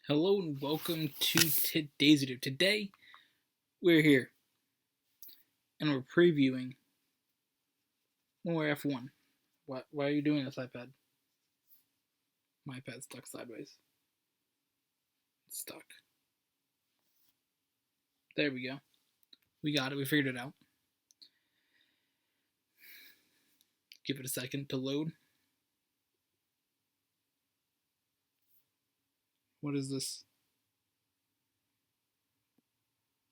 Hello and welcome to today's video. Today, we're here and we're previewing more F1. Why are you doing this, iPad? My iPad's stuck sideways. It's stuck. There we go. We got it. We figured it out. Give it a second to load. What is this?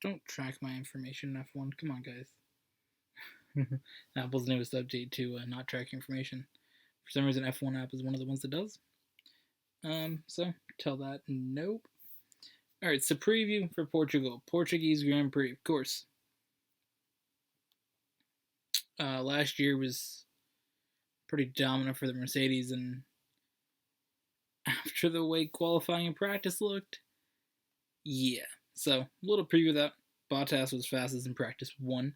Don't track my information, F1. Come on, guys. Apple's newest update to not track information. For some reason, F1 app is one of the ones that does. So tell that nope. All right, so preview for Portugal, Portuguese Grand Prix, of course. Last year was pretty dominant for the Mercedes, and after the way qualifying and practice looked, yeah. So a little preview of that. Bottas was fastest in practice 1.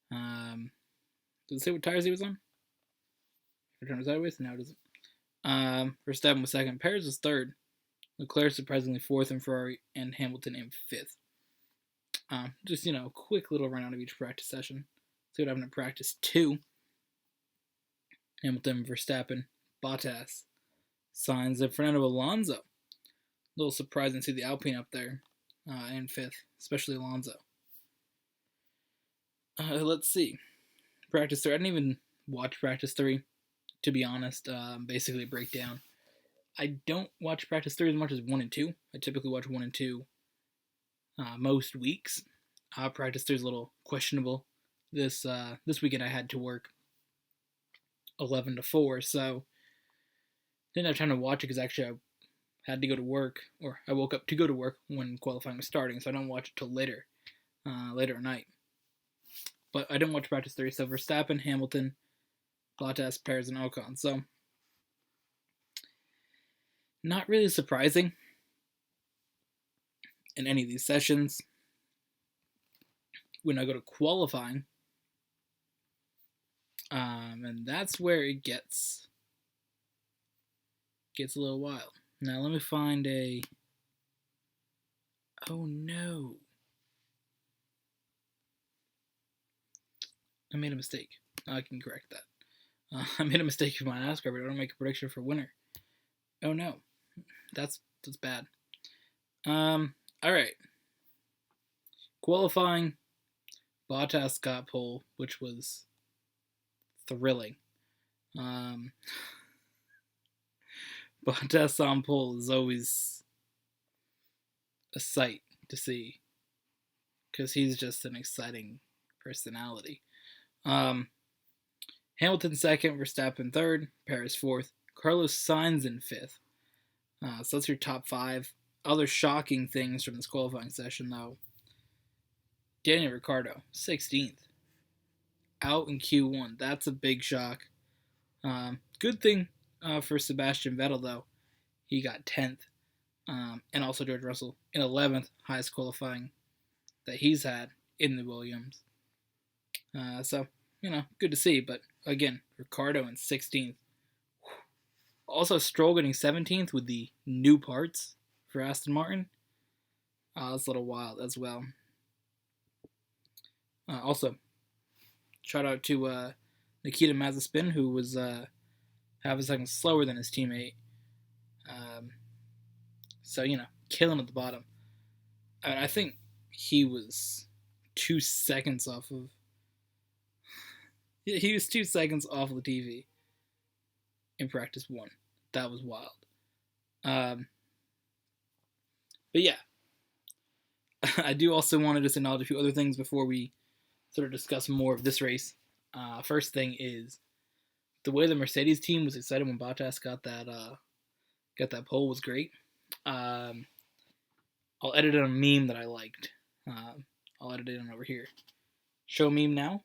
Does it say what tires he was on? If I turn it sideways, no, it doesn't. Verstappen was second. Perez was third. Leclerc surprisingly fourth, and Ferrari and Hamilton in fifth. Just a quick little rundown of each practice session. See what happened in practice 2. Hamilton, Verstappen, Bottas, Sainz, and Fernando Alonso. A little surprising to see the Alpine up there in fifth, especially Alonso. Let's see. Practice 3. I didn't even watch practice 3, to be honest. Basically a breakdown. I don't watch practice 3 as much as 1 and 2. I typically watch 1 and 2 most weeks. Practice 3 is a little questionable. This weekend I had to work 11 to 4, so didn't have time to watch it because actually I had to go to work, or I woke up to go to work when qualifying was starting, so I don't watch it till later at night. But I didn't watch practice 3, so Verstappen, Hamilton, Bottas, Perez, and Ocon. So not really surprising in any of these sessions. When I go to qualifying, and that's where it gets a little wild. Now let me find a. Oh no! I made a mistake. I can correct that. I made a mistake in my NASCAR, but I don't make a prediction for winner. Oh no, that's bad. All right. Qualifying, Bottas got pole, which was thrilling. Bottas on pole is always a sight to see because he's just an exciting personality. Hamilton second, Verstappen third, Perez fourth, Carlos Sainz in fifth. So that's your top 5. Other shocking things from this qualifying session, though. Daniel Ricciardo, 16th. Out in Q1. That's a big shock. Good thing for Sebastian Vettel, though. He got 10th. And also George Russell in 11th, highest qualifying that he's had in the Williams. So, good to see. But, again, Ricciardo in 16th. Also, Stroll getting 17th with the new parts for Aston Martin. That's a little wild as well. Also, shout out to Nikita Mazepin, who was half a second slower than his teammate. So, killing at the bottom. I think he was 2 seconds off of. He was 2 seconds off of the TV in practice 1. That was wild. But yeah, I do also want to just acknowledge a few other things before we sort of discuss more of this race. First thing is the way the Mercedes team was excited when Bottas got that pole was great. I'll edit in a meme that I liked. I'll edit it in over here. Show meme now.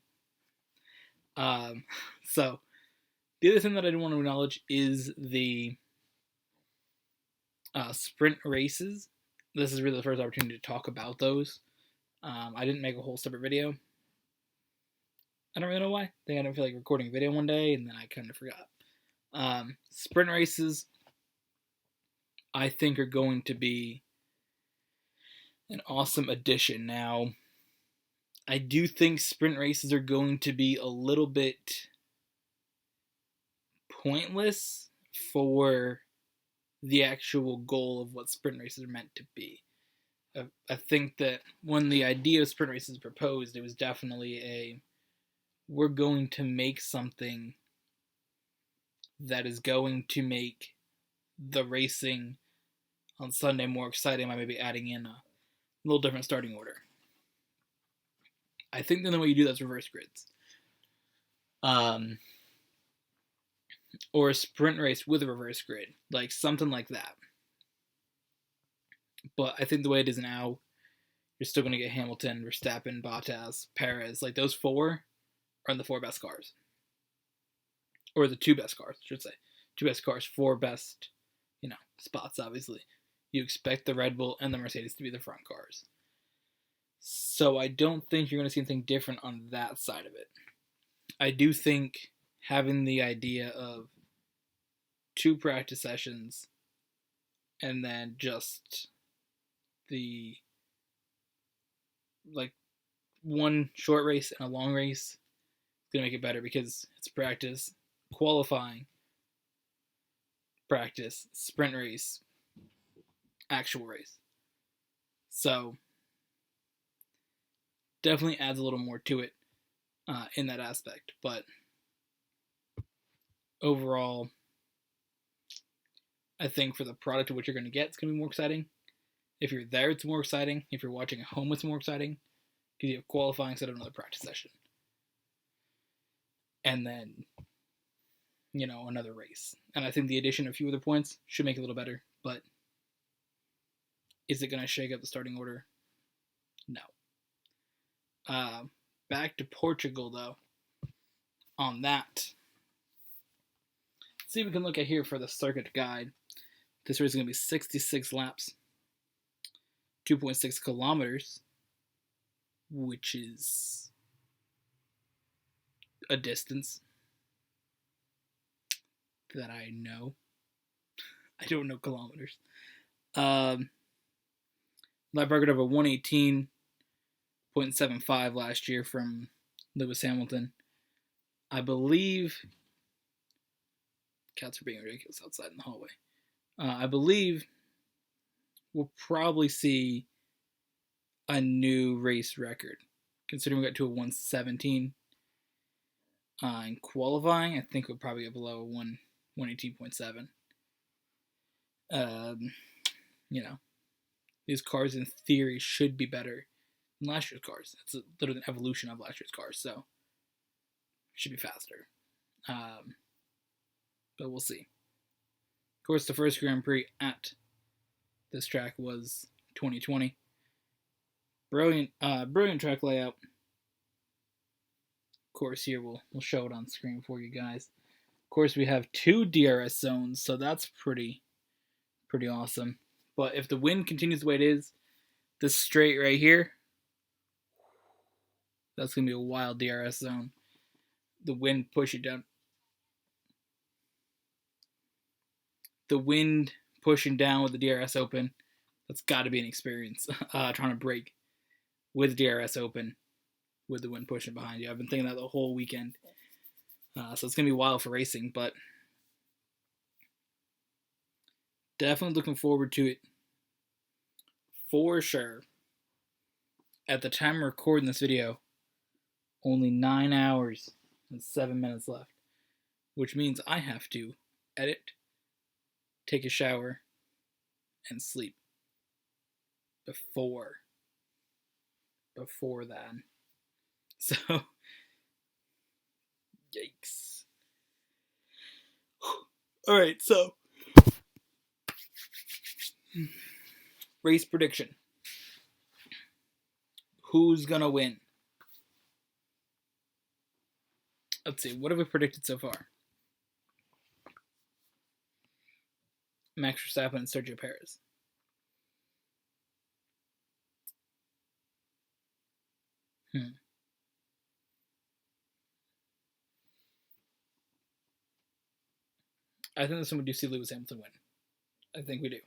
So the other thing that I do want to acknowledge is the sprint races. This is really the first opportunity to talk about those. I didn't make a whole separate video. I don't really know why. I think I didn't feel like recording a video one day, and then I kind of forgot. Sprint races I think are going to be an awesome addition. Now, I do think sprint races are going to be a little bit pointless for the actual goal of what sprint races are meant to be. I think that when the idea of sprint races was proposed, it was definitely we're going to make something that is going to make the racing on Sunday more exciting by maybe adding in a little different starting order. I think the only way you do that is reverse grids. Or a sprint race with a reverse grid. Like something like that. But I think the way it is now, you're still going to get Hamilton, Verstappen, Bottas, Perez. Like those four are the four best cars. Or the two best cars, I should say. Two best cars, four best, spots, obviously. You expect the Red Bull and the Mercedes to be the front cars. So I don't think you're going to see anything different on that side of it. I do think having the idea of 2 practice sessions and then just the one short race and a long race is going to make it better because it's practice, qualifying, practice, sprint race, actual race. So definitely adds a little more to it in that aspect. But overall, I think for the product of what you're going to get, it's going to be more exciting. If you're there, it's more exciting. If you're watching at home, it's more exciting because you have qualifying instead of another practice session. And then, another race. And I think the addition of a few other points should make it a little better. But is it going to shake up the starting order? No. Back to Portugal, though. On that, let's see if we can look at here for the circuit guide. This race is going to be 66 laps, 2.6 kilometers, which is a distance that I know. I don't know kilometers. Lap record of a 118.75 last year from Lewis Hamilton. I believe cats are being ridiculous outside in the hallway. I believe we'll probably see a new race record, considering we got to a 117 in qualifying. I think we'll probably get below 118.7. These cars in theory should be better than last year's cars. It's literally an evolution of last year's cars, so it should be faster. But we'll see. Of course, the first Grand Prix at this track was 2020. Brilliant track layout. Of course, here we'll show it on screen for you guys. Of course, we have 2 DRS zones, so that's pretty awesome. But if the wind continues the way it is, this straight right here, that's going to be a wild DRS zone. The wind pushing down. The wind pushing down with the DRS open, that's got to be an experience. Trying to brake with DRS open with the wind pushing behind you. I've been thinking that the whole weekend. So it's going to be wild for racing, but definitely looking forward to it for sure. At the time of recording this video, only 9 hours and 7 minutes left, which means I have to edit, take a shower, and sleep before that. So, yikes. Alright, so race prediction. Who's gonna win? Let's see, what have we predicted so far? Max Verstappen and Sergio Perez. I think this one we do see Lewis Hamilton win. I think we do.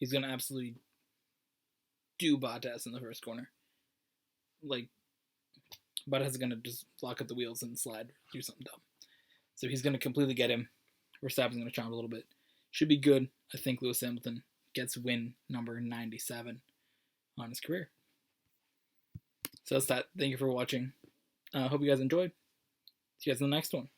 He's going to absolutely do Bottas in the first corner. Like, Bottas is going to just lock up the wheels and slide, do something dumb. So he's going to completely get him. Verstappen's going to chomp a little bit. Should be good. I think Lewis Hamilton gets win number 97 on his career. So that's that. Thank you for watching. Hope you guys enjoyed. See you guys in the next one.